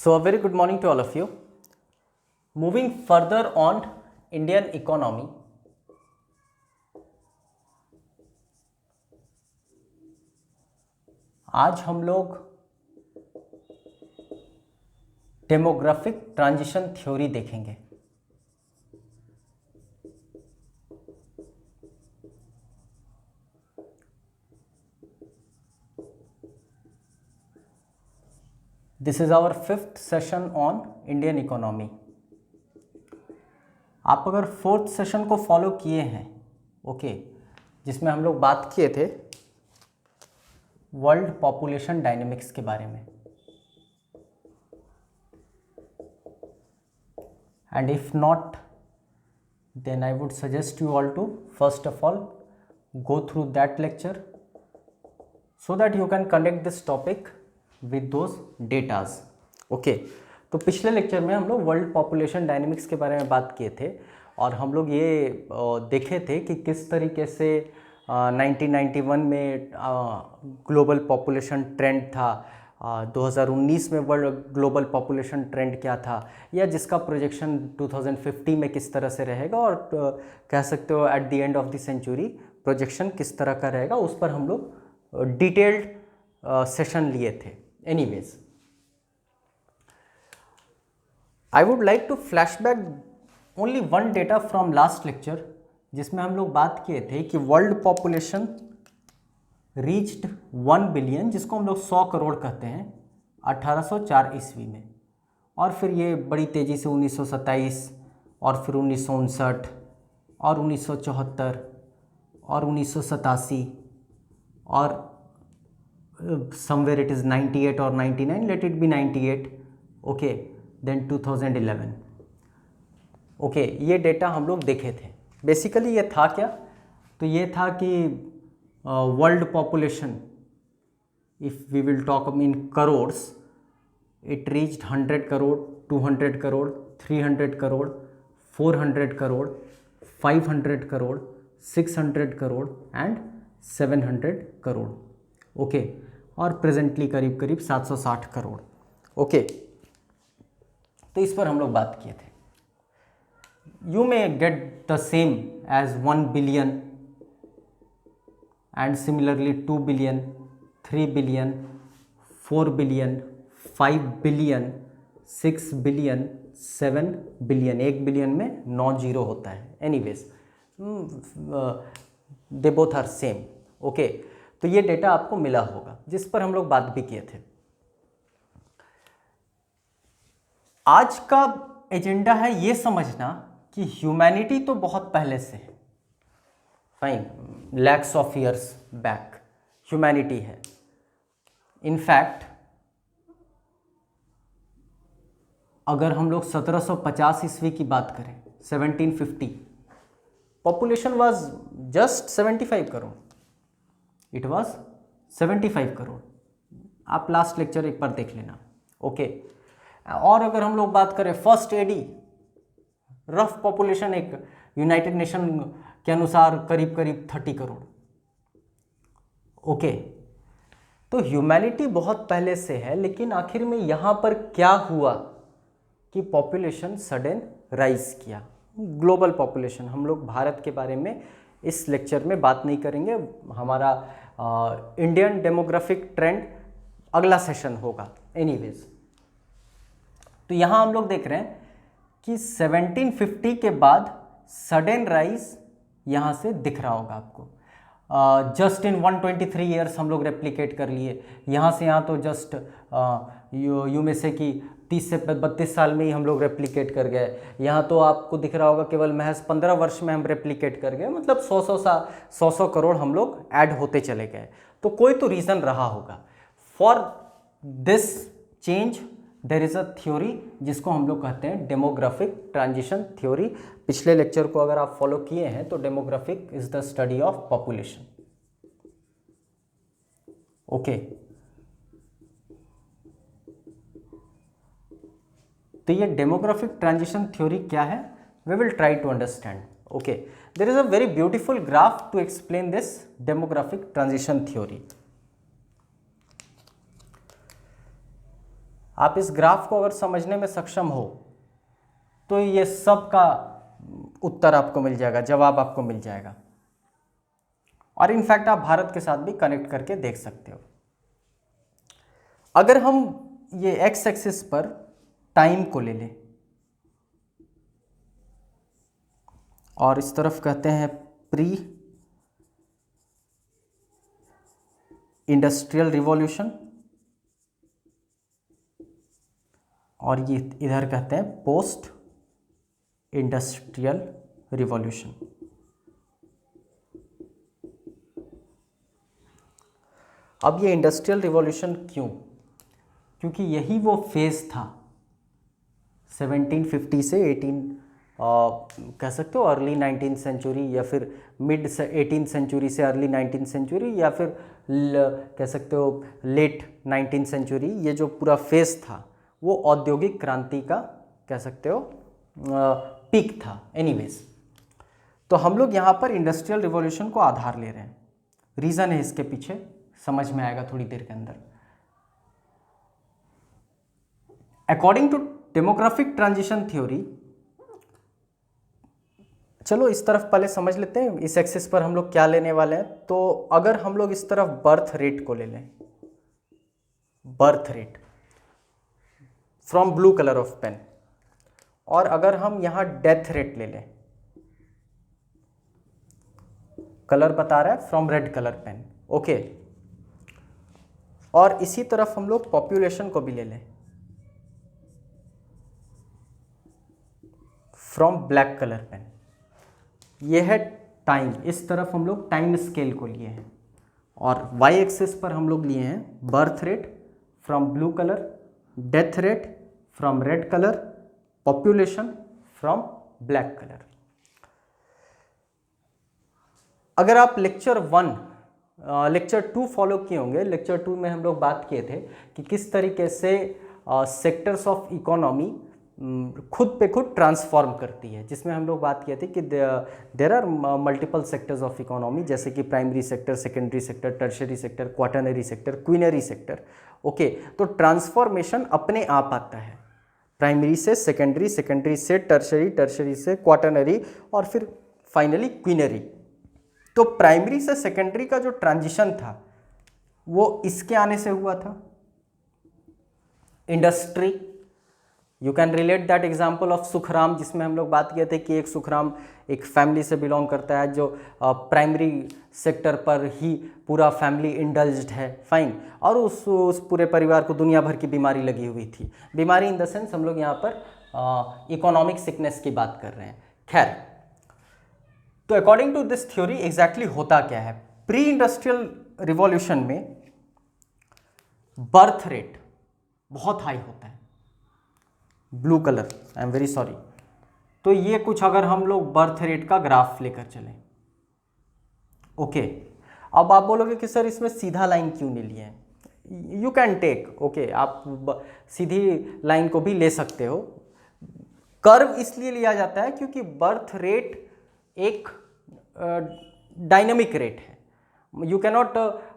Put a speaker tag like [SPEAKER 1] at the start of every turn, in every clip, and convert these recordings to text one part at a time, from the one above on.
[SPEAKER 1] So, a very good morning to all of you. Moving further on Indian economy, आज हम लोग demographic transition theory देखेंगे। This is our 5th session on Indian economy. आप अगर 4th session को follow किए हैं, okay, जिसमें हम लोग बात किए थे वर्ल्ड पॉपुलेशन डायनेमिक्स के बारे में, and if not then I would suggest you all to first of all go through that lecture so that you can connect this topic with those datas. Okay, तो पिछले lecture में हम लोग world population dynamics के बारे में बात किए थे और हम लोग ये देखे थे कि किस तरीके से 1991 में ग्लोबल पॉपुलेशन ट्रेंड था, 2019 में वर्ल्ड ग्लोबल पॉपुलेशन ट्रेंड क्या था, या जिसका प्रोजेक्शन 2050 में किस तरह से रहेगा, और कह सकते हो at the end of the century projection किस तरह का रहेगा, उस पर हम लोग डिटेल्ड सेशन लिए थे। Anyways, I would like to flashback only one data from last lecture, जिसमें हम लोग बात किए थे कि वर्ल्ड पॉपुलेशन रीच्ड 1 बिलियन, जिसको हम लोग 100 करोड़ कहते हैं, 1804 ईस्वी में, और फिर ये बड़ी तेज़ी से 1927 और फिर 1959 और 1974 और 1987 और समवेयर इट इज़ 98 और 99, let it be 98, okay, then 2011। Okay, ये डेटा हम लोग देखे थे। बेसिकली ये था क्या, तो ये था कि world population, if we will talk in crores, it reached 100 crore, 200 crore, 300 crore, 400 crore, 500 crore, 600 crore and 700 crore. Okay, और प्रेजेंटली करीब करीब 760 करोड़। ओके, तो इस पर हम लोग बात किए थे। You may get the same as 1 billion and similarly 2 billion, 3 billion, 4 billion, 5 billion, 6 billion, 7 billion। 1 billion में 9 जीरो होता है। Anyways, they both are same. Okay, तो ये डेटा आपको मिला होगा, जिस पर हम लोग बात भी किए थे। आज का एजेंडा है ये समझना कि ह्यूमैनिटी तो बहुत पहले से है, fine, lakhs of years back humanity है। इनफैक्ट अगर हम लोग 1750 ईस्वी की बात करें, 1750, population was just 75 crore. It was 75 crore. आप लास्ट लेक्चर एक बार देख लेना। ओके, और अगर हम लोग बात करें फर्स्ट एडी, रफ पॉपुलेशन एक यूनाइटेड नेशन के अनुसार करीब करीब 30 करोड़। ओके, तो ह्यूमैनिटी बहुत पहले से है, लेकिन आखिर में यहाँ पर क्या हुआ कि पॉपुलेशन सडन राइज किया। ग्लोबल पॉपुलेशन, हम लोग भारत के बारे में इस लेक्चर में बात नहीं करेंगे, हमारा इंडियन डेमोग्राफिक ट्रेंड अगला सेशन होगा। एनीवेज, तो यहाँ हम लोग देख रहे हैं कि 1750 के बाद सडन राइज यहाँ से दिख रहा होगा आपको। जस्ट इन 123 ईयर्स हम लोग रेप्लिकेट कर लिए, यहाँ से यहाँ तो जस्ट यू में से कि 30 से 32 साल में ही हम लोग रेप्लिकेट कर गए। यहाँ तो आपको दिख रहा होगा केवल महज 15 वर्ष में हम रेप्लिकेट कर गए, मतलब 100 करोड़ हम लोग ऐड होते चले गए। तो कोई तो रीज़न रहा होगा। For this change there is a theory जिसको हम लोग कहते हैं डेमोग्राफिक ट्रांजिशन थ्योरी। पिछले लेक्चर को अगर आप फॉलो किए हैं तो demographic is the study of population. Okay, तो ये डेमोग्राफिक ट्रांजिशन थ्योरी क्या है, we will try to understand. Okay, there is a very beautiful graph to explain this demographic transition theory. आप इस ग्राफ को अगर समझने में सक्षम हो तो ये सब का उत्तर आपको मिल जाएगा, जवाब आपको मिल जाएगा। और इनफैक्ट आप भारत के साथ भी कनेक्ट करके देख सकते हो। अगर हम ये एक्स एक्सिस पर टाइम को ले लें और इस तरफ कहते हैं प्री इंडस्ट्रियल रिवॉल्यूशन और ये इधर कहते हैं पोस्ट इंडस्ट्रियल रिवॉल्यूशन। अब ये इंडस्ट्रियल रिवॉल्यूशन क्यों? क्योंकि यही वो फेज़ था 1750 से 18 कह सकते हो अर्ली 19th सेंचुरी या फिर मिड 18th सेंचुरी से अर्ली 19th सेंचुरी या फिर कह सकते हो लेट 19th सेंचुरी। ये जो पूरा फेज़ था वो औद्योगिक क्रांति का कह सकते हो पीक था। एनीवेज, तो हम लोग यहाँ पर इंडस्ट्रियल रिवॉल्यूशन को आधार ले रहे हैं। रीज़न है इसके पीछे, समझ में आएगा थोड़ी देर के अंदर। According to demographic transition theory, चलो इस तरफ पहले समझ लेते हैं इस एक्सिस पर हम लोग क्या लेने वाले हैं। तो अगर हम लोग इस तरफ बर्थ रेट को ले लें, birth rate from blue colour of pen, और अगर हम यहां डेथ रेट ले लें, कलर बता रहा है from red colour pen, okay, और इसी तरफ हम लोग पॉपुलेशन को भी ले लें फ्रॉम ब्लैक कलर पेन। ये है टाइम, इस तरफ हम लोग टाइम स्केल को लिए हैं, और वाई एक्सिस पर हम लोग लिए हैं birth rate from blue colour, death rate from red colour, population from black colour. अगर आप लेक्चर 2 फॉलो किए होंगे, लेक्चर 2 में हम लोग बात किए थे कि किस तरीके से सेक्टर्स ऑफ इकोनॉमी खुद पे खुद ट्रांसफॉर्म करती है, जिसमें हम लोग बात किए थे कि there are multiple sectors of economy, जैसे कि primary sector, secondary sector, tertiary sector, quaternary sector, quinary sector. Okay, तो ट्रांसफॉर्मेशन अपने आप आता है प्राइमरी से सेकेंडरी, सेकेंडरी से टर्शियरी, टर्शियरी से क्वाटरनरी और फिर फाइनली क्वीनरी। तो प्राइमरी से सेकेंडरी का जो ट्रांजिशन था वो इसके आने से हुआ था, industry. You can relate that example of Sukhram, जिसमें हम लोग बात किए थे कि एक सुखराम एक फैमिली से बिलोंग करता है जो प्राइमरी सेक्टर पर ही पूरा फैमिली इंडल्ज्ड है, फाइन, और उस पूरे परिवार को दुनिया भर की बीमारी लगी हुई थी। बीमारी इन द सेंस हम लोग यहाँ पर इकोनॉमिक सिकनेस की बात कर रहे हैं। खैर, तो according to this theory exactly होता क्या है? प्री इंडस्ट्रियल रिवॉल्यूशन में बर्थ रेट बहुत हाई होता है, blue colour, I am very sorry. तो ये कुछ अगर हम लोग बर्थ रेट का ग्राफ लेकर चलें, ओके, अब आप बोलोगे कि सर इसमें सीधा लाइन क्यों नहीं लिए हैं? यू कैन टेक, ओके, आप सीधी लाइन को भी ले सकते हो। कर्व इसलिए लिया जाता है क्योंकि बर्थ रेट एक डायनामिक रेट है। You cannot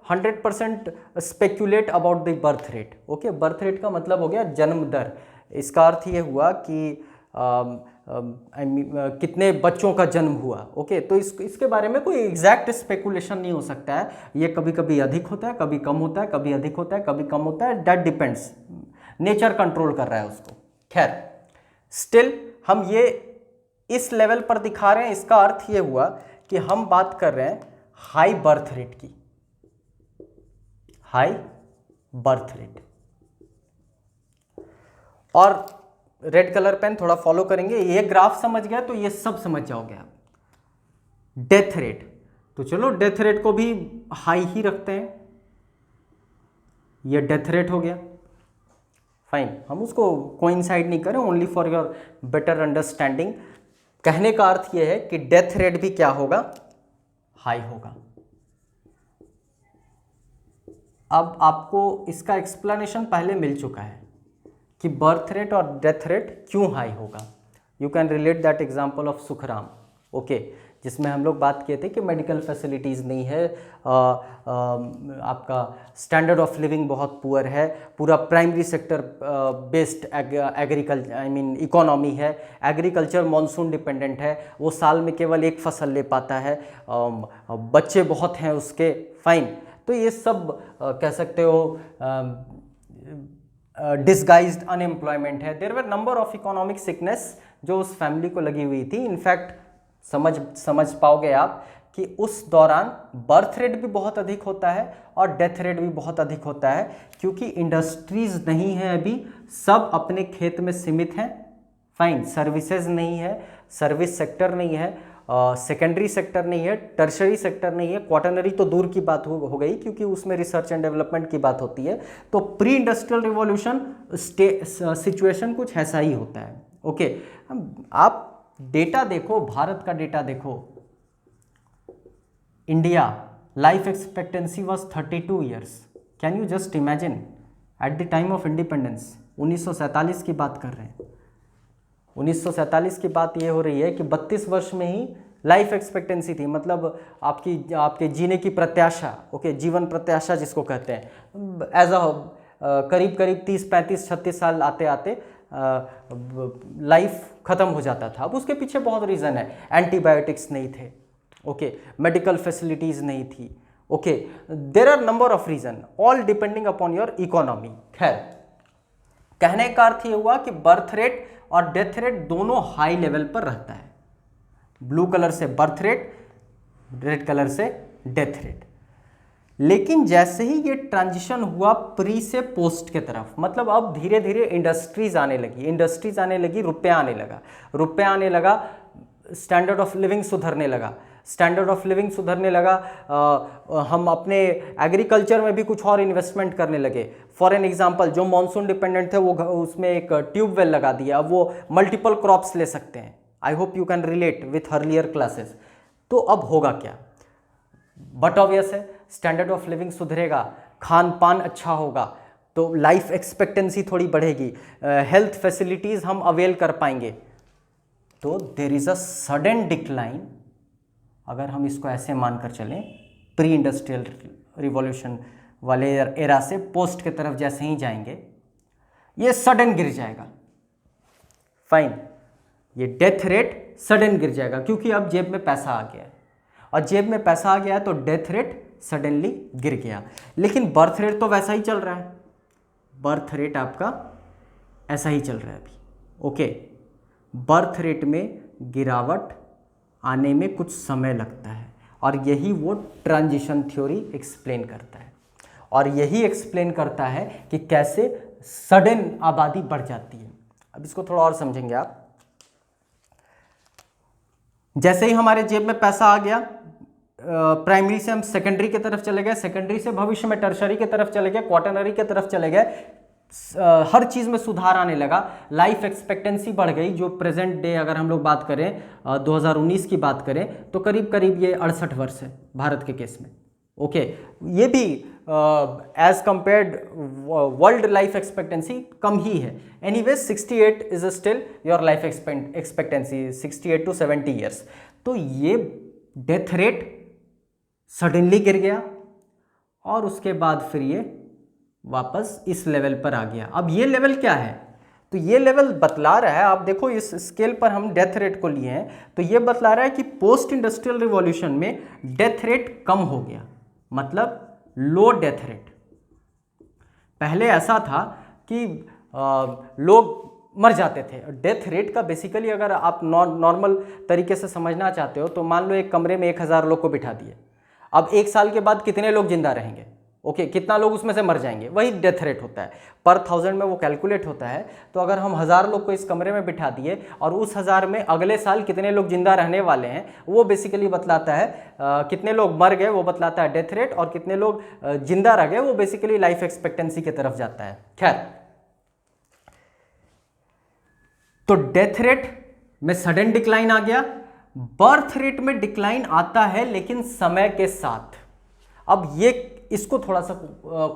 [SPEAKER 1] 100% speculate about the birth rate. Okay, birth rate का मतलब हो गया जन्म दर। इसका अर्थ ये हुआ कि कितने बच्चों का जन्म हुआ। ओके, तो इसके बारे में कोई एग्जैक्ट स्पेकुलेशन नहीं हो सकता है। ये कभी कभी अधिक होता है, कभी कम होता है, कभी अधिक होता है, कभी कम होता है, दैट डिपेंड्स, नेचर कंट्रोल कर रहा है उसको। खैर, स्टिल हम ये इस लेवल पर दिखा रहे हैं, इसका अर्थ ये हुआ कि हम बात कर रहे हैं हाई बर्थ रेट की, हाई बर्थ रेट। और रेड कलर पेन थोड़ा फॉलो करेंगे, ये ग्राफ समझ गया तो ये सब समझ जाओगे आप। डेथ रेट, तो चलो डेथ रेट को भी हाई ही रखते हैं, ये डेथ रेट हो गया, फाइन, हम उसको कोइंसाइड नहीं करें, only for your better understanding. कहने का अर्थ यह है कि डेथ रेट भी क्या होगा? हाई होगा। अब आपको इसका एक्सप्लेनेशन पहले मिल चुका है कि बर्थ रेट और डेथ रेट क्यों हाई होगा। You can relate that example of Sukhram, okay, जिसमें हम लोग बात किए थे कि मेडिकल फैसिलिटीज़ नहीं है, आपका स्टैंडर्ड ऑफ लिविंग बहुत पुअर है, पूरा primary sector based agriculture economy है, एग्रीकल्चर मॉनसून डिपेंडेंट है, वो साल में केवल एक फसल ले पाता है, बच्चे बहुत हैं उसके, फाइन। तो ये सब कह सकते हो डिसगाइज्ड अनएम्प्लॉयमेंट है। There were number of economic sickness जो उस फैमिली को लगी हुई थी। इनफैक्ट समझ पाओगे आप कि उस दौरान बर्थ रेट भी बहुत अधिक होता है और डेथ रेट भी बहुत अधिक होता है, क्योंकि इंडस्ट्रीज नहीं है अभी, सब अपने खेत में सीमित हैं, फाइन। सर्विसेज नहीं है, सर्विस सेक्टर नहीं है, सेकेंडरी सेक्टर नहीं है, टर्शरी सेक्टर नहीं है, क्वाटरनरी तो दूर की बात हो गई क्योंकि उसमें रिसर्च एंड डेवलपमेंट की बात होती है। तो प्री इंडस्ट्रियल रिवॉल्यूशन सिचुएशन कुछ ऐसा ही होता है। ओके, आप डेटा देखो, भारत का डेटा देखो। India life expectancy was 32 years. Can you just imagine at the time of independence, 1947 की बात कर रहे हैं। 1947 की बात ये हो रही है कि 32 वर्ष में ही लाइफ एक्सपेक्टेंसी थी, मतलब आपके जीने की प्रत्याशा, ओके, जीवन प्रत्याशा जिसको कहते हैं, एज अ करीब 30, 35, 36 साल आते आते लाइफ खत्म हो जाता था। अब उसके पीछे बहुत रीज़न है। एंटीबायोटिक्स नहीं थे, ओके, मेडिकल फैसिलिटीज़ नहीं थी, okay, there are number of reason, all depending upon your economy. खैर, कहने का अर्थ ये हुआ कि बर्थ रेट और डेथ रेट दोनों हाई लेवल पर रहता है। ब्लू कलर से बर्थ रेट, रेड कलर से डेथ रेट। लेकिन जैसे ही ये ट्रांजिशन हुआ प्री से पोस्ट के तरफ, मतलब अब धीरे धीरे इंडस्ट्रीज आने लगी, रुपया आने लगा, स्टैंडर्ड ऑफ लिविंग सुधरने लगा, हम अपने एग्रीकल्चर में भी कुछ और इन्वेस्टमेंट करने लगे। फॉर एन एग्जांपल, जो मॉनसून डिपेंडेंट थे वो उसमें एक ट्यूबवेल लगा दिया, अब वो मल्टीपल क्रॉप्स ले सकते हैं। I hope you can relate with earlier classes. तो अब होगा क्या? बट ऑब्वियस है, स्टैंडर्ड ऑफ लिविंग सुधरेगा, खान पान अच्छा होगा, तो लाइफ एक्सपेक्टेंसी थोड़ी बढ़ेगी, हेल्थ फैसिलिटीज़ हम अवेल कर पाएंगे। तो there is a sudden decline, अगर हम इसको ऐसे मानकर चलें, प्री इंडस्ट्रियल रिवॉल्यूशन वाले एरा से पोस्ट की तरफ जैसे ही जाएंगे, ये सडन गिर जाएगा, फाइन। ये डेथ रेट सडन गिर जाएगा क्योंकि अब जेब में पैसा आ गया है, और जेब में पैसा आ गया है तो डेथ रेट सडनली गिर गया। लेकिन बर्थ रेट तो वैसा ही चल रहा है, बर्थ रेट आपका ऐसा ही चल रहा है अभी, ओके। बर्थ रेट में गिरावट आने में कुछ समय लगता है, और यही वो ट्रांजिशन थ्योरी एक्सप्लेन करता है, और यही एक्सप्लेन करता है कि कैसे सडन आबादी बढ़ जाती है। अब इसको थोड़ा और समझेंगे आप। जैसे ही हमारे जेब में पैसा आ गया, प्राइमरी से हम सेकेंडरी की तरफ चले गए, सेकेंडरी से भविष्य में टर्शरी की तरफ चले गए, क्वाटरनरी की तरफ चले गए, हर चीज़ में सुधार आने लगा, लाइफ एक्सपेक्टेंसी बढ़ गई। जो प्रेजेंट डे अगर हम लोग बात करें 2019 की बात करें तो करीब करीब ये 68 वर्ष है भारत के केस में, ओके। ये भी as compared world life expectancy कम ही है। Anyways 68 is still your life expectancy, 68 to 70 years. तो ये डेथ रेट सडनली गिर गया और उसके बाद फिर ये वापस इस लेवल पर आ गया। अब ये लेवल क्या है? तो ये लेवल बतला रहा है, आप देखो इस स्केल पर हम डेथ रेट को लिए हैं, तो ये बतला रहा है कि पोस्ट इंडस्ट्रियल रिवॉल्यूशन में डेथ रेट कम हो गया, मतलब लो डेथ रेट। पहले ऐसा था कि लोग मर जाते थे। डेथ रेट का बेसिकली अगर आप नॉर्मल तरीके से समझना चाहते हो तो मान लो एक कमरे में 1000 लोग को बिठा दिए, अब 1 साल के बाद कितने लोग जिंदा रहेंगे, ओके, कितना लोग उसमें से मर जाएंगे, वही डेथ रेट होता है। पर 1000 में वो कैलकुलेट होता है। तो अगर हम 1000 लोग को इस कमरे में बिठा दिए और उस 1000 में अगले साल कितने लोग जिंदा रहने वाले हैं, वो बेसिकली बतलाता है कितने लोग मर गए वो बतलाता है डेथ रेट, और कितने लोग जिंदा रह गए वो बेसिकली लाइफ एक्सपेक्टेंसी की तरफ जाता है। खैर, तो डेथ रेट में सडन डिक्लाइन आ गया, बर्थ रेट में डिक्लाइन आता है लेकिन समय के साथ। अब ये इसको थोड़ा सा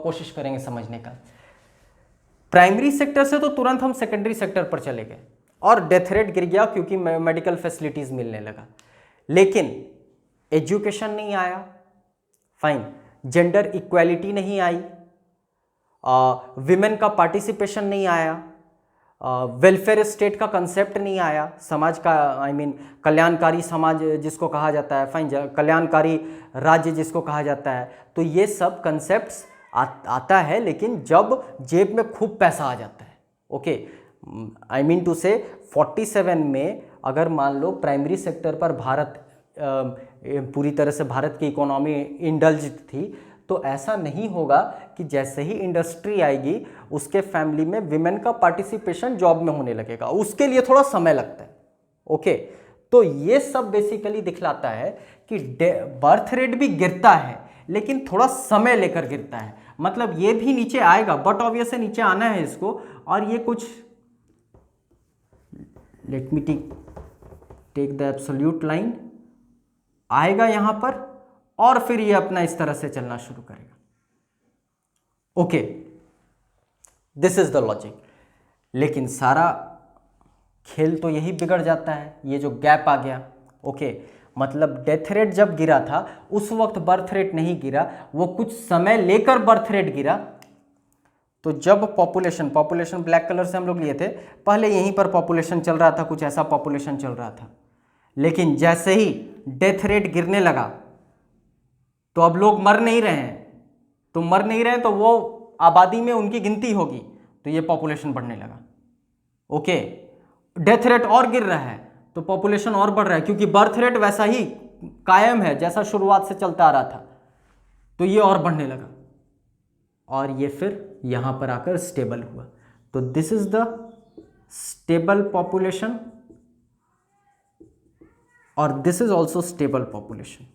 [SPEAKER 1] कोशिश करेंगे समझने का। प्राइमरी सेक्टर से तो तुरंत हम सेकेंडरी सेक्टर पर चले गए और डेथ रेट गिर गया क्योंकि मेडिकल फैसिलिटीज मिलने लगा। लेकिन एजुकेशन नहीं आया, फाइन, जेंडर इक्वालिटी नहीं आई, विमेन का पार्टिसिपेशन नहीं आया, वेलफेयर स्टेट का कंसेप्ट नहीं आया, समाज का कल्याणकारी समाज जिसको कहा जाता है, फाइन, कल्याणकारी राज्य जिसको कहा जाता है। तो ये सब कंसेप्ट्स आता है, लेकिन जब जेब में खूब पैसा आ जाता है। ओके, टू से 47 में अगर मान लो प्राइमरी सेक्टर पर भारत पूरी तरह से भारत की इकोनॉमी इंडल्ज थी, तो ऐसा नहीं होगा कि जैसे ही इंडस्ट्री आएगी उसके फैमिली में विमेन का पार्टिसिपेशन जॉब में होने लगेगा, उसके लिए थोड़ा समय लगता है। ओके, तो ये सब बेसिकली दिखलाता है कि बर्थ रेट भी गिरता है लेकिन थोड़ा समय लेकर गिरता है। मतलब ये भी नीचे आएगा, बट ऑब्वियस है नीचे आना है इसको, और ये कुछ, let me take the absolute line, आएगा यहां पर और फिर ये अपना इस तरह से चलना शुरू करेगा। Okay, this is the logic. लेकिन सारा खेल तो यही बिगड़ जाता है, ये जो गैप आ गया। ओके, मतलब डेथ रेट जब गिरा था उस वक्त बर्थ रेट नहीं गिरा, वो कुछ समय लेकर बर्थ रेट गिरा। तो जब पॉपुलेशन ब्लैक कलर से हम लोग लिए थे, पहले यहीं पर पॉपुलेशन चल रहा था, कुछ ऐसा पॉपुलेशन चल रहा था, लेकिन जैसे ही डेथ रेट गिरने लगा तो अब लोग मर नहीं रहे हैं, तो मर नहीं रहे हैं तो वो आबादी में उनकी गिनती होगी, तो ये पॉपुलेशन बढ़ने लगा। ओके, डेथ रेट और गिर रहा है तो पॉपुलेशन और बढ़ रहा है, क्योंकि बर्थ रेट वैसा ही कायम है जैसा शुरुआत से चलता आ रहा था, तो ये और बढ़ने लगा और ये फिर यहां पर आकर स्टेबल हुआ। तो this is the stable population और this is also stable population.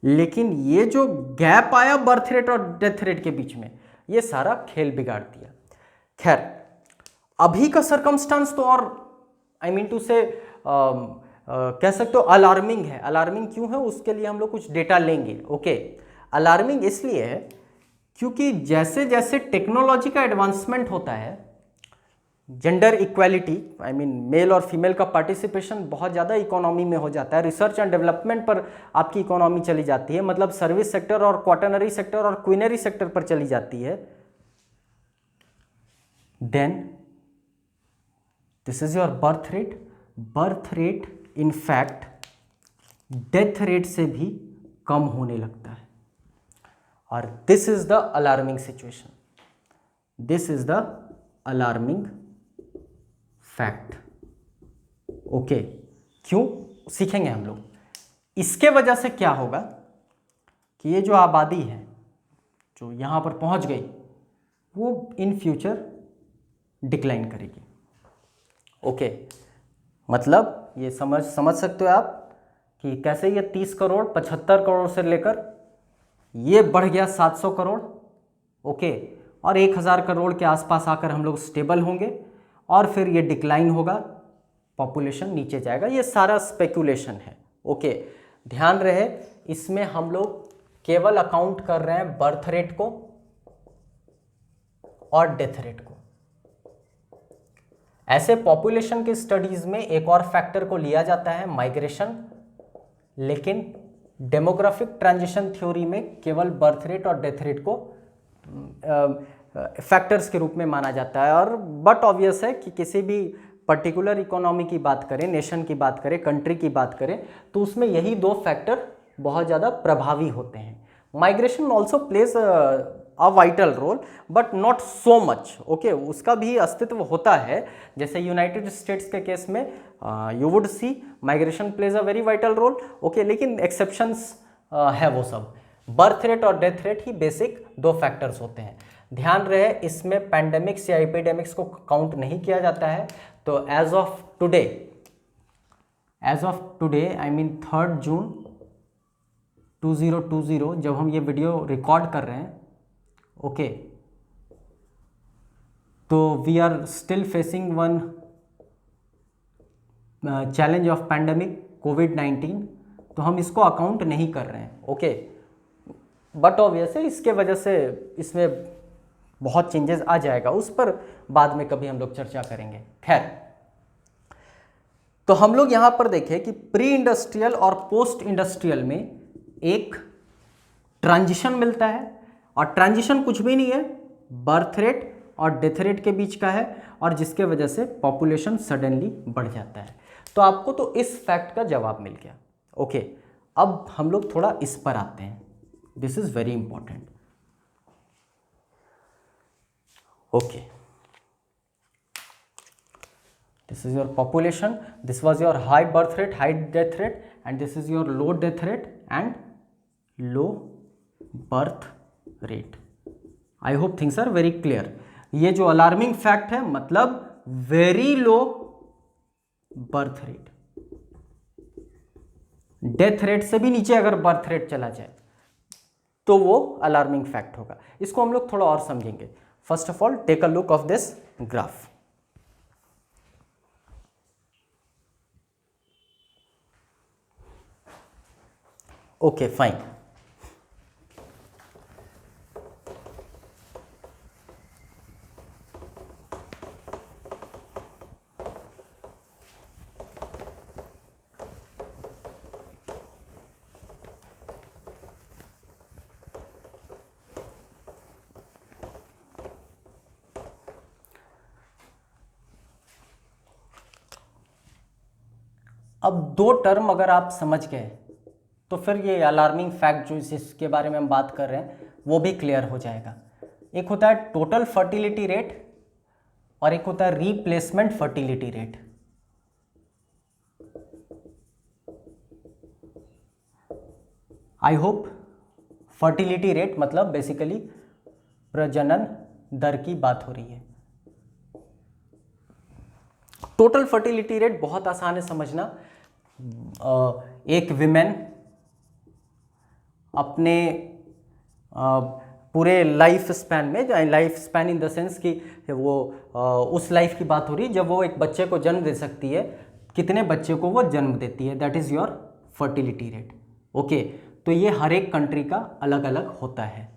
[SPEAKER 1] लेकिन ये जो गैप आया बर्थ रेट और डेथ रेट के बीच में, ये सारा खेल बिगाड़ दिया। खैर, अभी का सर्कमस्टांस तो और टू से कह सकते हो अलार्मिंग है। अलार्मिंग क्यों है उसके लिए हम लोग कुछ डेटा लेंगे। ओके, अलार्मिंग इसलिए है क्योंकि जैसे जैसे टेक्नोलॉजी का एडवांसमेंट होता है, जेंडर इक्वालिटी मेल और फीमेल का पार्टिसिपेशन बहुत ज़्यादा इकोनॉमी में हो जाता है, रिसर्च एंड डेवलपमेंट पर आपकी इकोनॉमी चली जाती है, मतलब सर्विस सेक्टर और क्वाटरनरी सेक्टर और क्वीनरी सेक्टर पर चली जाती है, then this is your birth rate. Birth rate in fact death rate से भी कम होने लगता है और this is the alarming situation, this is the alarming fact. Okay, क्यों सीखेंगे हम लोग। इसके वजह से क्या होगा कि ये जो आबादी है जो यहां पर पहुंच गई, वो इन फ्यूचर डिक्लाइन करेगी। ओके, मतलब ये समझ सकते हो आप कि कैसे ये 30 करोड़ 75 करोड़ से लेकर ये बढ़ गया 700 करोड़। ओके, और 1000 करोड़ के आसपास आकर हम लोग स्टेबल होंगे और फिर ये डिक्लाइन होगा, पॉपुलेशन नीचे जाएगा। ये सारा स्पेकुलेशन है। ओके, ध्यान रहे इसमें हम लोग केवल अकाउंट कर रहे हैं बर्थ रेट को और डेथ रेट को। ऐसे पॉपुलेशन के स्टडीज में एक और फैक्टर को लिया जाता है, माइग्रेशन, लेकिन डेमोग्राफिक ट्रांजिशन थ्योरी में केवल बर्थ रेट और डेथ रेट को फैक्टर्स के रूप में माना जाता है। और बट ऑब्वियस है कि किसी भी पर्टिकुलर इकोनॉमी की बात करें, नेशन की बात करें, कंट्री की बात करें, तो उसमें यही दो फैक्टर बहुत ज़्यादा प्रभावी होते हैं। Migration also plays a vital role but not so much. Okay, उसका भी अस्तित्व होता है, जैसे यूनाइटेड स्टेट्स के केस में you would see migration plays a very vital role. Okay, लेकिन एक्सेप्शंस है वो सब। बर्थ रेट और डेथ रेट ही बेसिक दो फैक्टर्स होते हैं। ध्यान रहे इसमें पैंडेमिक्स या एपिडेमिक्स को काउंट नहीं किया जाता है। तो एज ऑफ टुडे 3 जून 2020 जब हम ये वीडियो रिकॉर्ड कर रहे हैं, ओके, तो we are still facing one challenge of pandemic कोविड-19, तो हम इसको अकाउंट नहीं कर रहे हैं। ओके, बट ऑब्वियस है इसके वजह से इसमें बहुत चेंजेस आ जाएगा, उस पर बाद में कभी हम लोग चर्चा करेंगे। खैर, तो हम लोग यहां पर देखें कि प्री इंडस्ट्रियल और पोस्ट इंडस्ट्रियल में एक ट्रांजिशन मिलता है, और ट्रांजिशन कुछ भी नहीं है, बर्थ रेट और डेथ रेट के बीच का है, और जिसके वजह से पॉपुलेशन सडनली बढ़ जाता है। तो आपको तो इस फैक्ट का जवाब मिल गया। ओके, अब हम लोग थोड़ा इस पर आते हैं, this is very important. Okay, this is your population, this was your high birth rate, high death rate, and this is your low death rate and low birth rate. I hope things are very clear. ये जो alarming fact है मतलब very low birth rate, death rate से भी नीचे अगर birth rate चला जाए तो वो अलार्मिंग फैक्ट होगा। इसको हम लोग थोड़ा और समझेंगे। First of all take a look of this graph. Okay fine, अब दो टर्म अगर आप समझ गए तो फिर ये अलार्मिंग फैक्ट जो जिसके बारे में हम बात कर रहे हैं वो भी क्लियर हो जाएगा। एक होता है टोटल फर्टिलिटी रेट और एक होता है replacement fertility rate. I hope fertility rate मतलब बेसिकली प्रजनन दर की बात हो रही है। टोटल फर्टिलिटी रेट बहुत आसान है समझना। एक विमेन अपने पूरे लाइफ स्पैन में, life span in the sense कि वो उस लाइफ की बात हो रही है जब वो एक बच्चे को जन्म दे सकती है, कितने बच्चे को वो जन्म देती है, that is your fertility rate. Okay, तो ये हर एक कंट्री का अलग अलग होता है।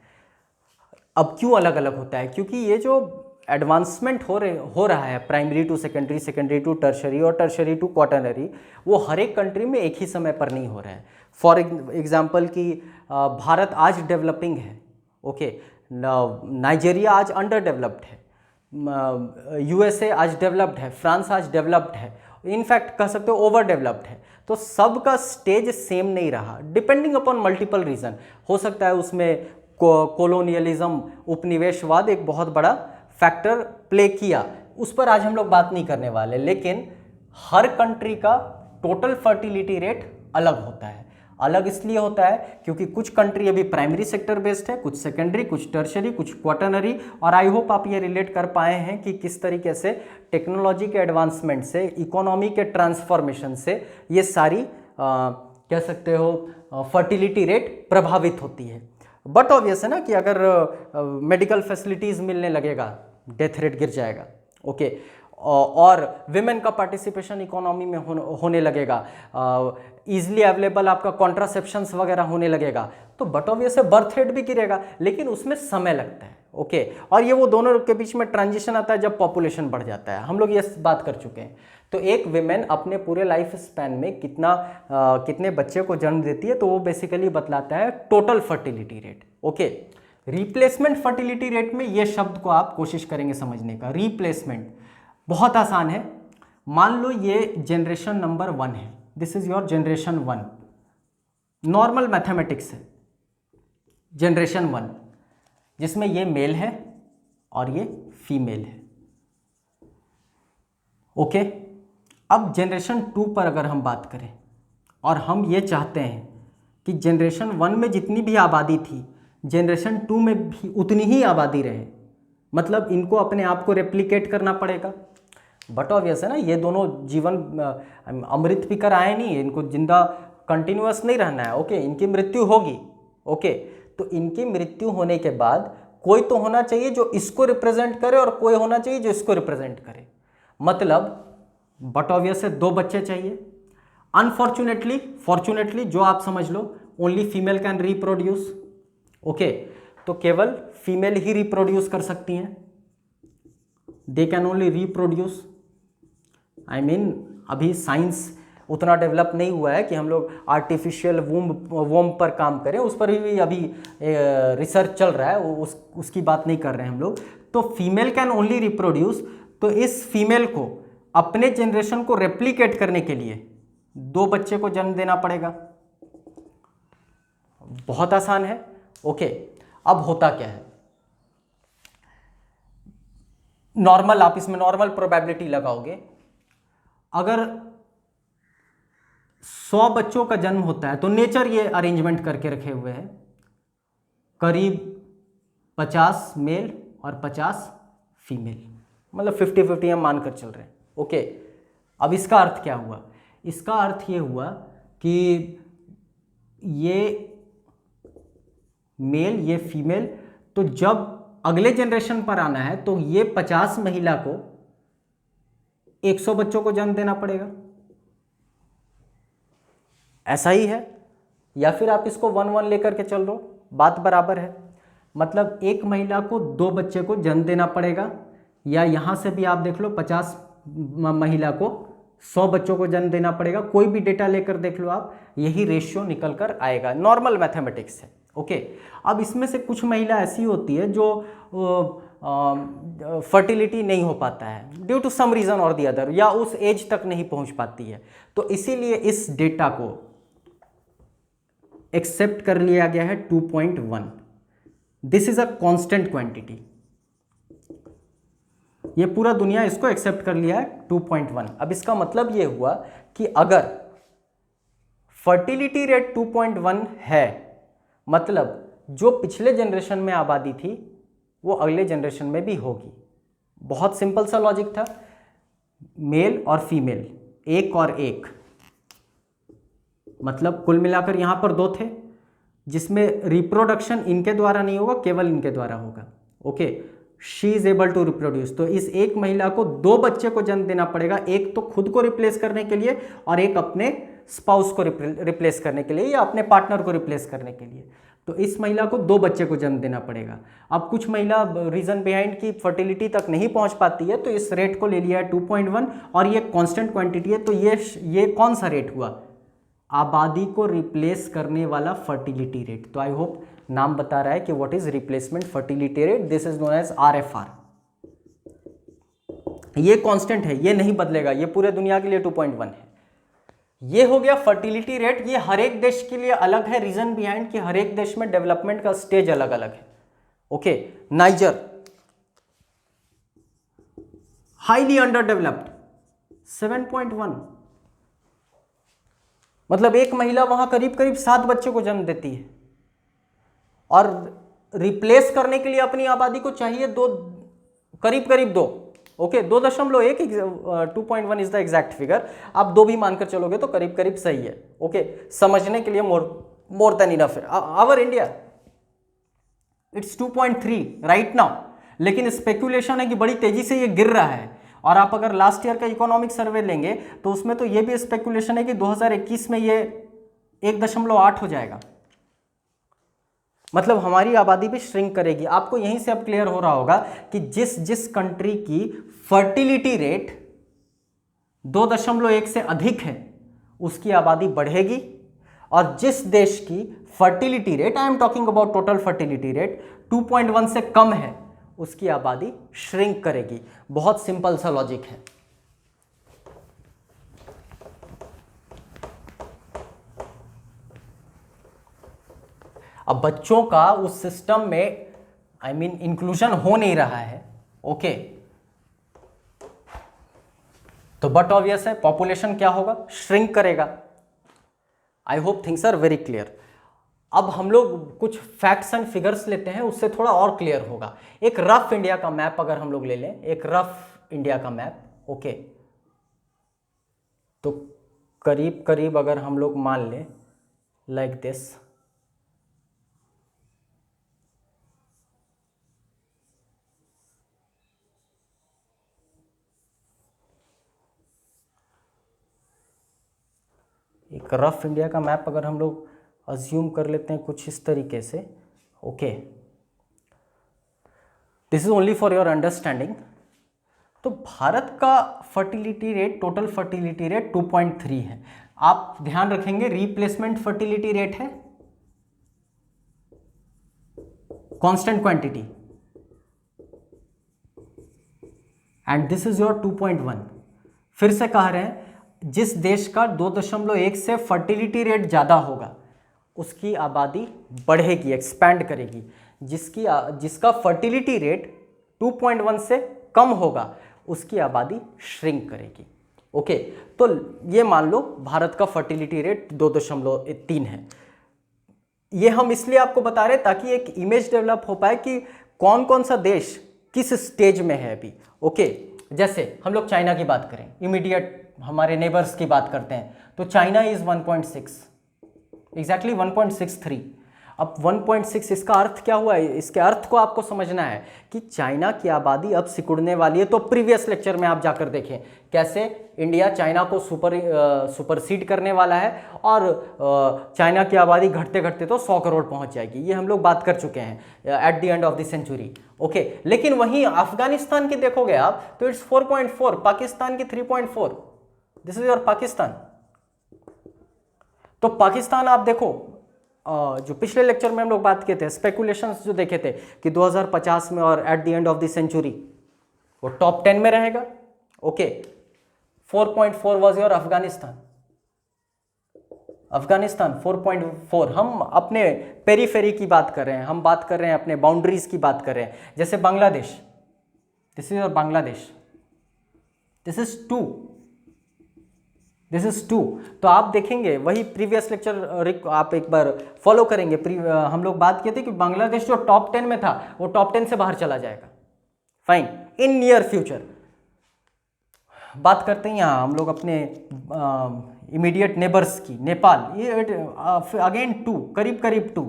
[SPEAKER 1] अब क्यों अलग अलग होता है? क्योंकि ये जो एडवांसमेंट हो रहा है primary to secondary, secondary to tertiary और टर्शरी टू क्वाटरनरी, वो हर एक कंट्री में एक ही समय पर नहीं हो रहा है। फॉर एग्जांपल कि भारत आज डेवलपिंग है, ओके, नाइजीरिया आज अंडर डेवलप्ड है, यूएसए आज डेवलप्ड है, फ्रांस आज डेवलप्ड है, इनफैक्ट कह सकते हो ओवर डेवलप्ड है। तो सबका स्टेज सेम नहीं रहा, डिपेंडिंग अपॉन मल्टीपल रीजन। हो सकता है उसमें कोलोनियलिज्म, उपनिवेशवाद एक बहुत बड़ा फैक्टर प्ले किया, उस पर आज हम लोग बात नहीं करने वाले। लेकिन हर कंट्री का टोटल फर्टिलिटी रेट अलग होता है। अलग इसलिए होता है क्योंकि कुछ कंट्री अभी प्राइमरी सेक्टर बेस्ड है, कुछ सेकेंडरी, कुछ टर्शरी, कुछ क्वाटरनरी। और आई होप आप ये रिलेट कर पाए हैं कि किस तरीके से टेक्नोलॉजी के एडवांसमेंट से, इकोनॉमी के ट्रांसफॉर्मेशन से ये सारी कह सकते हो फर्टिलिटी रेट प्रभावित होती है। बट ऑब्वियस है ना कि अगर मेडिकल फैसिलिटीज़ मिलने लगेगा, डेथ रेट गिर जाएगा। ओके, और विमेन का पार्टिसिपेशन इकोनॉमी में होने लगेगा, ईजिली अवेलेबल आपका कॉन्ट्रासेप्शंस वगैरह होने लगेगा, तो बट ऑब्वियस है बर्थ रेट भी गिरेगा, लेकिन उसमें समय लगता है। ओके, और ये वो दोनों के बीच में ट्रांजिशन आता है जब पॉपुलेशन बढ़ जाता है। हम लोग ये बात कर चुके हैं। तो एक विमेन अपने पूरे लाइफ स्पैन में कितने बच्चे को जन्म देती है, तो वो बेसिकली बतलाता है total fertility rate. Okay, replacement fertility rate में ये शब्द को आप कोशिश करेंगे समझने का। रिप्लेसमेंट बहुत आसान है। मान लो ये जनरेशन नंबर 1 है, this is your generation 1, normal mathematics है। जनरेशन 1 जिसमें ये मेल है और ये फीमेल है। ओके, अब जनरेशन 2 पर अगर हम बात करें और हम ये चाहते हैं कि जनरेशन 1 में जितनी भी आबादी थी जनरेशन 2 में भी उतनी ही आबादी रहे, मतलब इनको अपने आप को रेप्लिकेट करना पड़ेगा। बट ऑब्वियस है ना, ये दोनों जीवन अमृत पीकर आए नहीं, इनको जिंदा कंटिन्यूअस नहीं रहना है। ओके, इनकी मृत्यु होगी। ओके, तो इनकी मृत्यु होने के बाद कोई तो होना चाहिए जो इसको रिप्रेजेंट करे और कोई होना चाहिए जो इसको रिप्रेजेंट करे। मतलब बट ऑब्वियस है 2 बच्चे चाहिए। अनफॉर्चुनेटली, फॉर्चुनेटली जो आप समझ लो, only female can reproduce. Okay, तो केवल फीमेल ही रिप्रोड्यूस कर सकती हैं, they can only reproduce. I mean अभी साइंस उतना डेवलप नहीं हुआ है कि हम लोग आर्टिफिशियल वोम पर काम करें, उस पर भी अभी रिसर्च चल रहा है, उसकी बात नहीं कर रहे हैं हम लोग। तो फीमेल कैन ओनली रिप्रोड्यूस, तो इस फीमेल को अपने जनरेशन को रेप्लिकेट करने के लिए 2 बच्चे को जन्म देना पड़ेगा। बहुत आसान है। ओके, अब होता क्या है, नॉर्मल, आप इसमें नॉर्मल प्रोबेबिलिटी लगाओगे। अगर 100 बच्चों का जन्म होता है तो नेचर ये अरेंजमेंट करके रखे हुए हैं, करीब 50 मेल और 50 फीमेल, मतलब 50-50 हम मानकर चल रहे हैं। ओके, अब इसका अर्थ क्या हुआ? इसका अर्थ ये हुआ कि ये मेल ये फीमेल, तो जब अगले जनरेशन पर आना है तो ये 50 महिला को 100 बच्चों को जन्म देना पड़ेगा। ऐसा ही है, या फिर आप इसको 1-1 लेकर के चल लो, बात बराबर है। मतलब एक महिला को 2 बच्चे को जन्म देना पड़ेगा, या यहां से भी आप देख लो 50 महिला को 100 बच्चों को जन्म देना पड़ेगा। कोई भी डेटा लेकर देख लो आप, यही रेशियो निकल कर आएगा, नॉर्मल मैथमेटिक्स है। ओके, अब इसमें से कुछ महिला ऐसी होती है जो फर्टिलिटी नहीं हो पाता है ड्यू टू सम रीज़न और दी अदर, या उस एज तक नहीं पहुंच पाती है, तो इसीलिए इस डेटा को एक्सेप्ट कर लिया गया है 2.1। This is a constant quantity, ये पूरा दुनिया इसको एक्सेप्ट कर लिया है 2.1। अब इसका मतलब ये हुआ कि अगर फर्टिलिटी रेट 2.1 है, मतलब जो पिछले जनरेशन में आबादी थी वो अगले जनरेशन में भी होगी। बहुत सिंपल सा लॉजिक था, मेल और फीमेल, 1 और 1, मतलब कुल मिलाकर यहां पर 2 थे, जिसमें रिप्रोडक्शन इनके द्वारा नहीं होगा, केवल इनके द्वारा होगा। Okay, she is able to reproduce, तो इस एक महिला को 2 बच्चे को जन्म देना पड़ेगा, एक तो खुद को रिप्लेस करने के लिए और एक अपने स्पाउस को रिप्लेस करने के लिए या अपने पार्टनर को रिप्लेस करने के लिए। तो इस महिला को 2 बच्चे को जन्म देना पड़ेगा। अब कुछ महिला रीजन बिहाइंड की फर्टिलिटी तक नहीं पहुंच पाती है, तो इस रेट को ले लिया है 2.1, और ये कांस्टेंट क्वांटिटी है, तो ये कौन सा रेट हुआ? आबादी को रिप्लेस करने वाला फर्टिलिटी रेट। तो आई होप नाम बता रहा है कि what is replacement fertility rate, this is known as RFR। ये कांस्टेंट है, ये नहीं बदलेगा, ये पूरे दुनिया के लिए 2.1 है। ये हो गया फर्टिलिटी रेट, ये हर एक देश के लिए अलग है, रीजन बिहाइंड कि हर एक देश में डेवलपमेंट का स्टेज अलग अलग है। Okay, niger highly under developed 7.1, मतलब एक महिला वहां करीब करीब 7 बच्चों को जन्म देती है, और रिप्लेस करने के लिए अपनी आबादी को चाहिए 2, करीब करीब 2। Okay, 2.1, 2.1 is the exact figure, आप 2 भी मानकर चलोगे तो करीब करीब सही है। ओके, समझने के लिए मोर देन इनफ है। Our India it's 2.3 right now, लेकिन स्पेकुलेशन है कि बड़ी तेजी से ये गिर रहा है, और आप अगर लास्ट ईयर का इकोनॉमिक सर्वे लेंगे तो उसमें तो ये भी स्पेकुलेशन है कि 2021 में ये 1.8 हो जाएगा, मतलब हमारी आबादी भी श्रिंक करेगी। आपको यहीं से अब क्लियर हो रहा होगा कि जिस जिस कंट्री की फर्टिलिटी रेट 2.1 से अधिक है उसकी आबादी बढ़ेगी, और जिस देश की fertility rate, I am talking about total fertility rate, 2.1 से कम है उसकी आबादी श्रिंक करेगी। बहुत सिंपल सा लॉजिक है। अब बच्चों का उस सिस्टम में इंक्लूजन हो नहीं रहा है। ओके, तो बट ऑब्वियस है पॉपुलेशन क्या होगा, श्रिंक करेगा। I hope things are very clear. अब हम लोग कुछ फैक्ट्स एंड फिगर्स लेते हैं, उससे थोड़ा और क्लियर होगा। एक रफ इंडिया का मैप अगर हम लोग ले लें, एक रफ इंडिया का मैप, ओके, तो करीब करीब अगर हम लोग मान लें लाइक दिस, एक रफ इंडिया का मैप अगर हम लोग अज्यूम कर लेते हैं कुछ इस तरीके से। Okay, this is only for your understanding. तो भारत का fertility rate, total fertility rate 2.3 है। आप ध्यान रखेंगे रिप्लेसमेंट फर्टिलिटी रेट है constant quantity, and this is your 2.1। फिर से कह रहे हैं जिस देश का 2.1 से फर्टिलिटी रेट ज्यादा होगा उसकी आबादी बढ़ेगी, एक्सपैंड करेगी। जिसका फर्टिलिटी रेट 2.1 से कम होगा उसकी आबादी श्रिंक करेगी। ओके, तो ये मान लो भारत का फर्टिलिटी रेट 2.3 है। ये हम इसलिए आपको बता रहे हैं ताकि एक इमेज डेवलप हो पाए कि कौन कौन सा देश किस स्टेज में है अभी। ओके, जैसे हम लोग चाइना की बात करें, इमीडिएट हमारे नेबर्स की बात करते हैं, तो चाइना इज 1.6, एग्जैक्टली 1.63। अब 1.6 इसका अर्थ क्या हुआ है? इसके अर्थ को आपको समझना है कि चाइना की आबादी अब सिकुड़ने वाली है। तो प्रीवियस लेक्चर में आप जाकर देखें कैसे इंडिया चाइना को सुपरसीड करने वाला है और चाइना की आबादी घटते घटते तो 100 करोड़ पहुंच जाएगी। ये हम लोग बात कर चुके हैं at the end of the century. Okay, लेकिन वहीं अफगानिस्तान की देखोगे आप तो इट्स 4.4, पाकिस्तान की 3.4। This is your Pakistan. तो पाकिस्तान आप देखो, जो पिछले लेक्चर में हम लोग बात किए थे, स्पेकुलेशंस जो देखे थे कि 2050 में और at the end of the century वो टॉप 10 में रहेगा। Okay, 4.4 was your Afghanistan. Afghanistan 4.4। हम अपने पेरीफेरी की बात कर रहे हैं, हम बात कर रहे हैं अपने बाउंड्रीज की बात कर रहे हैं। जैसे Bangladesh, this is your Bangladesh, this is 2, this is 2। तो आप देखेंगे वही प्रीवियस लेक्चर आप एक बार फॉलो करेंगे। हम लोग बात किए थे कि बांग्लादेश जो टॉप 10 में था वो टॉप 10 से बाहर चला जाएगा, फाइन, इन नियर फ्यूचर। बात करते हैं यहाँ हम लोग अपने इमीडिएट नेबर्स की, नेपाल, ये अगेन 2, करीब करीब 2।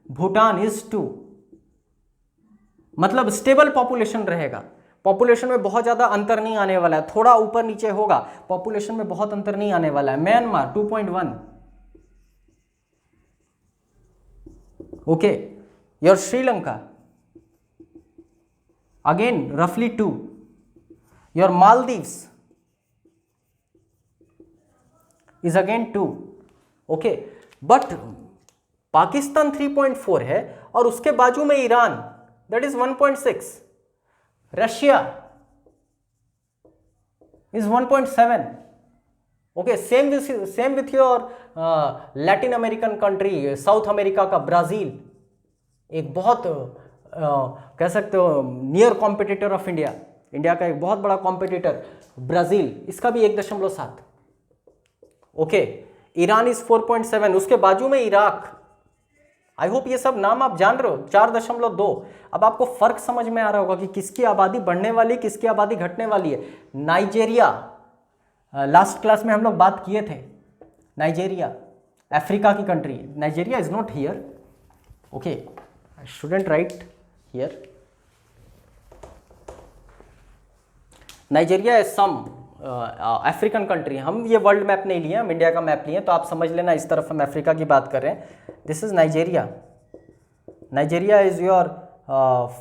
[SPEAKER 1] भूटान इज 2, मतलब स्टेबल पॉपुलेशन रहेगा। पॉपुलेशन में बहुत ज़्यादा अंतर नहीं आने वाला है, थोड़ा ऊपर नीचे होगा, पॉपुलेशन में बहुत अंतर नहीं आने वाला है। Myanmar 2.1। Okay, your Sri Lanka again रफली 2। Your Maldives is again 2। Okay, but Pakistan 3.4 है और उसके बाजू में Iran that is 1.6। Russia is 1.7. Okay, same with your Latin American country, south America का ब्राजील, एक बहुत कह सकते हो near competitor of India, India का एक बहुत बड़ा कॉम्पिटिटर ब्राजील, इसका भी 1.7। ओके, ईरान इज 4.7, उसके बाजू में इराक। आई होप ये सब नाम आप जान रहे हो। 4.2। अब आपको फर्क समझ में आ रहा होगा कि किसकी आबादी बढ़ने वाली, किसकी आबादी घटने वाली है। नाइजेरिया, लास्ट क्लास में हम लोग बात किए थे, नाइजेरिया अफ्रीका की country. Nigeria is not here, okay, I shouldn't write here. Nigeria is some African country. हम ये वर्ल्ड मैप नहीं लिए, हम इंडिया का मैप लिए, तो आप समझ लेना इस तरफ हम अफ्रीका की बात कर रहे हैं। This is Nigeria. Nigeria is your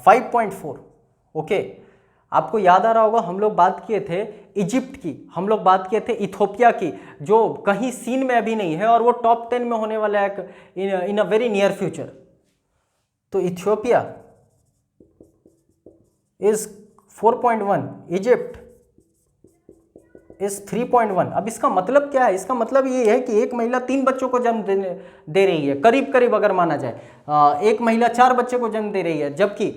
[SPEAKER 1] 5.4। Okay, आपको याद आ रहा होगा हम लोग बात किए थे इजिप्ट की, हम लोग बात किए थे इथोपिया की, जो कहीं सीन में अभी नहीं है और वो टॉप 10 में होने वाला है इन अ वेरी नियर फ्यूचर। तो इथियोपिया इज 4.1, इजिप्ट इज 3.1। अब इसका मतलब क्या है? इसका मतलब ये है कि एक महिला 3 बच्चों को जन्म दे रही है, करीब करीब अगर माना जाए। एक महिला 4 बच्चे को जन्म दे रही है, जबकि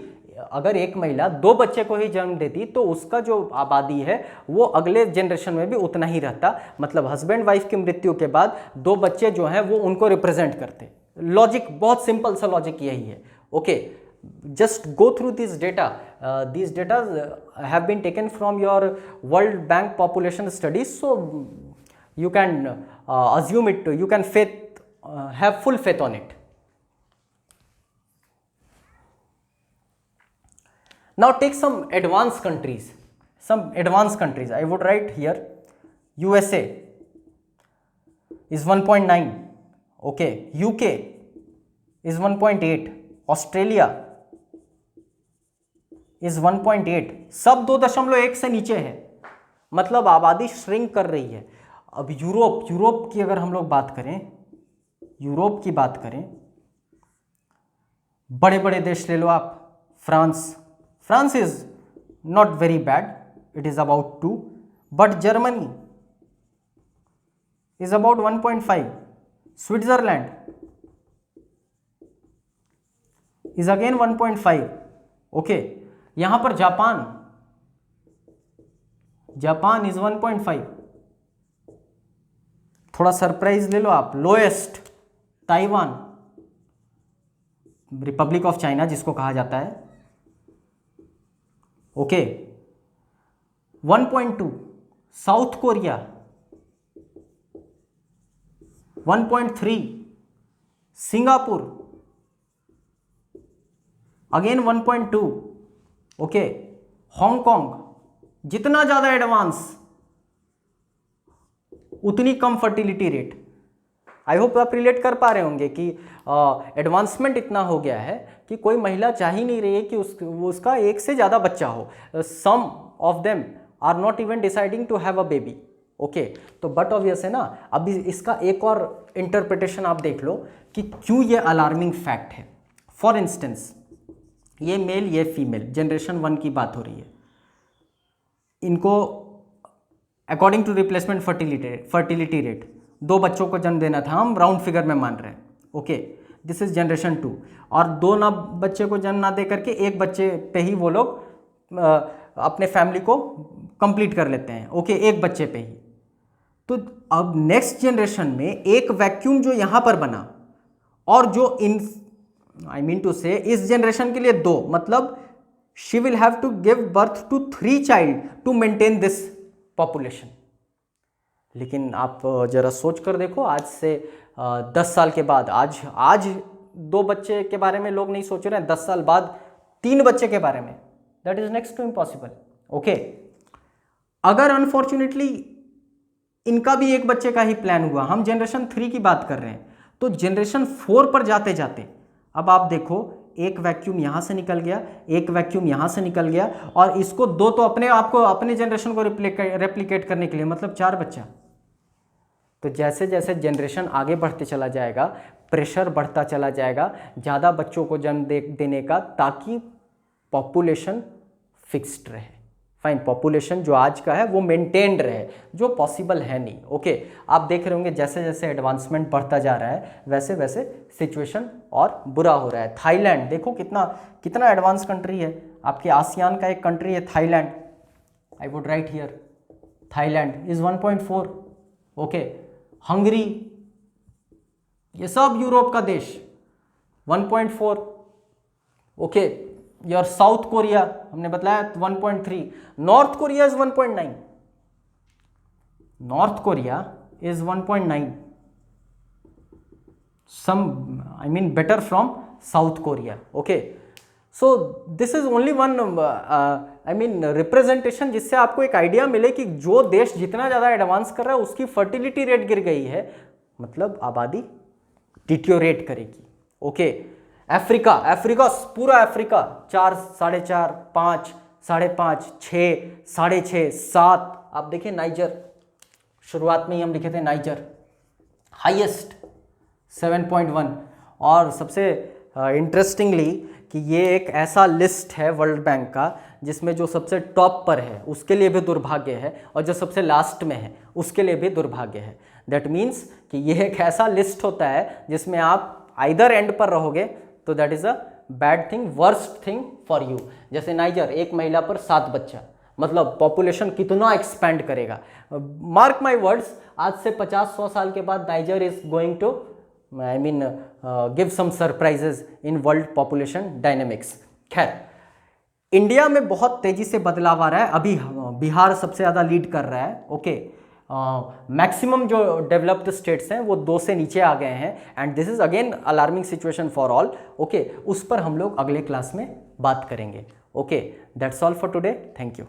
[SPEAKER 1] अगर एक महिला 2 बच्चे को ही जन्म देती तो उसका जो आबादी है वो अगले जनरेशन में भी उतना ही रहता। मतलब हस्बैंड वाइफ की मृत्यु के बाद 2 बच्चे जो हैं वो उनको रिप्रेजेंट करते। लॉजिक बहुत सिंपल सा लॉजिक यही है। Okay, just go through this data. These data have been taken from your World Bank population studies, so you can assume it, you can have full faith on it. Now take some advanced countries, I would write here USA is 1.9. okay, UK is 1.8, Australia is 1.8, सब 2.1 से नीचे है, मतलब आबादी shrink कर रही है। अब यूरोप की अगर हम लोग बात करें, यूरोप की बात करें, बड़े बड़े देश ले लो आप, France is not very bad, it is about 2, but Germany is about 1.5, Switzerland is again 1.5, okay. यहां पर जापान इज 1.5, थोड़ा सरप्राइज ले लो आप, lowest Taiwan, Republic of China जिसको कहा जाता है, okay. 1.2 south Korea, 1.3 Singapore, again 1.2, okay. Hong Kong, जितना ज्यादा एडवांस उतनी कम फर्टिलिटी रेट। आई होप आप रिलेट कर पा रहे होंगे कि एडवांसमेंट इतना हो गया है कि कोई महिला चाह ही नहीं रही है कि उसका एक से ज़्यादा बच्चा हो। Some of them are not even deciding to have a baby, okay. तो बट ऑब्वियस है ना। अब इसका एक और इंटरप्रिटेशन आप देख लो कि क्यों ये अलार्मिंग फैक्ट है। फॉर इंस्टेंस, ये मेल ये फीमेल, जनरेशन 1 की बात हो रही है, इनको according to replacement fertility rate 2 बच्चों को जन्म देना था, हम राउंड फिगर में मान रहे हैं, ओके। दिस इज जनरेशन 2, और 2 बच्चे को जन्म ना दे करके 1 बच्चे पे ही वो लोग अपने फैमिली को कंप्लीट कर लेते हैं, ओके, 1 बच्चे पे ही। तो अब नेक्स्ट जनरेशन में एक वैक्यूम जो यहां पर बना, और जो आई मीन टू से इस जनरेशन के लिए 2, मतलब she will have to give birth to 3 child to maintain this population. लेकिन आप जरा सोच कर देखो, आज से 10 साल के बाद, आज 2 बच्चे के बारे में लोग नहीं सोच रहे हैं, 10 साल बाद 3 बच्चे के बारे में, that is next to impossible, okay. अगर अनफॉर्चुनेटली इनका भी 1 बच्चे का ही प्लान हुआ, हम जनरेशन 3 की बात कर रहे हैं, तो जनरेशन 4 पर जाते जाते अब आप देखो, एक वैक्यूम यहां से निकल गया, एक वैक्यूम यहां से निकल गया, और इसको 2 तो अपने आप को, अपने जनरेशन को रेप्लिकेट करने के लिए, मतलब 4 बच्चा। तो जैसे जैसे जनरेशन आगे बढ़ते चला जाएगा, प्रेशर बढ़ता चला जाएगा ज़्यादा बच्चों को जन्म देने का, ताकि पॉपुलेशन फिक्स्ड रहे। फाइन, पॉपुलेशन जो आज का है वो मेंटेन्ड रहे, जो पॉसिबल है नहीं, ओके। आप देख रहे होंगे जैसे जैसे एडवांसमेंट बढ़ता जा रहा है, वैसे वैसे सिचुएशन और बुरा हो रहा है। थाईलैंड देखो कितना एडवांस कंट्री है, आपके आसियान का एक कंट्री है Thailand. I would write here, Thailand is 1.4, okay. Hungary, ये सब यूरोप का देश 1.4, ओके। योर साउथ कोरिया हमने बताया 1.3, north Korea is 1.9, north Korea is 1.9, some I mean better from South Korea, okay. So this is only one I mean representation, जिससे आपको एक idea मिले कि जो देश जितना ज़्यादा एडवांस कर रहा है उसकी फर्टिलिटी रेट गिर गई है, मतलब आबादी डिटियोरेट करेगी, ओके। अफ्रीका पूरा अफ्रीका 4, 4.5, 5, 5.5, 6, 6.5, 7। आप देखिए नाइजर, शुरुआत में ही हम लिखे थे नाइजर हाईएस्ट 7.1। और सबसे इंटरेस्टिंगली कि ये एक ऐसा लिस्ट है वर्ल्ड बैंक का जिसमें जो सबसे टॉप पर है उसके लिए भी दुर्भाग्य है, और जो सबसे लास्ट में है उसके लिए भी दुर्भाग्य है। दैट मीन्स कि ये एक ऐसा लिस्ट होता है जिसमें आप आइदर एंड पर रहोगे तो that is a bad thing, worst thing for you. जैसे नाइजर, 1 महिला पर 7 बच्चा, मतलब पॉपुलेशन कितना एक्सपैंड करेगा। मार्क माई वर्ड्स, आज से 50-100 साल के बाद Niger is going to I mean give some surprises in world population dynamics। खैर, इंडिया में बहुत तेजी से बदलाव आ रहा है, अभी बिहार सबसे ज़्यादा लीड कर रहा है, ओके। मैक्सिमम जो डेवलप्ड स्टेट्स हैं वो 2 से नीचे आ गए हैं, and this is again alarming situation for all, okay. उस पर हम लोग अगले क्लास में बात करेंगे, okay. That's all for today, thank you.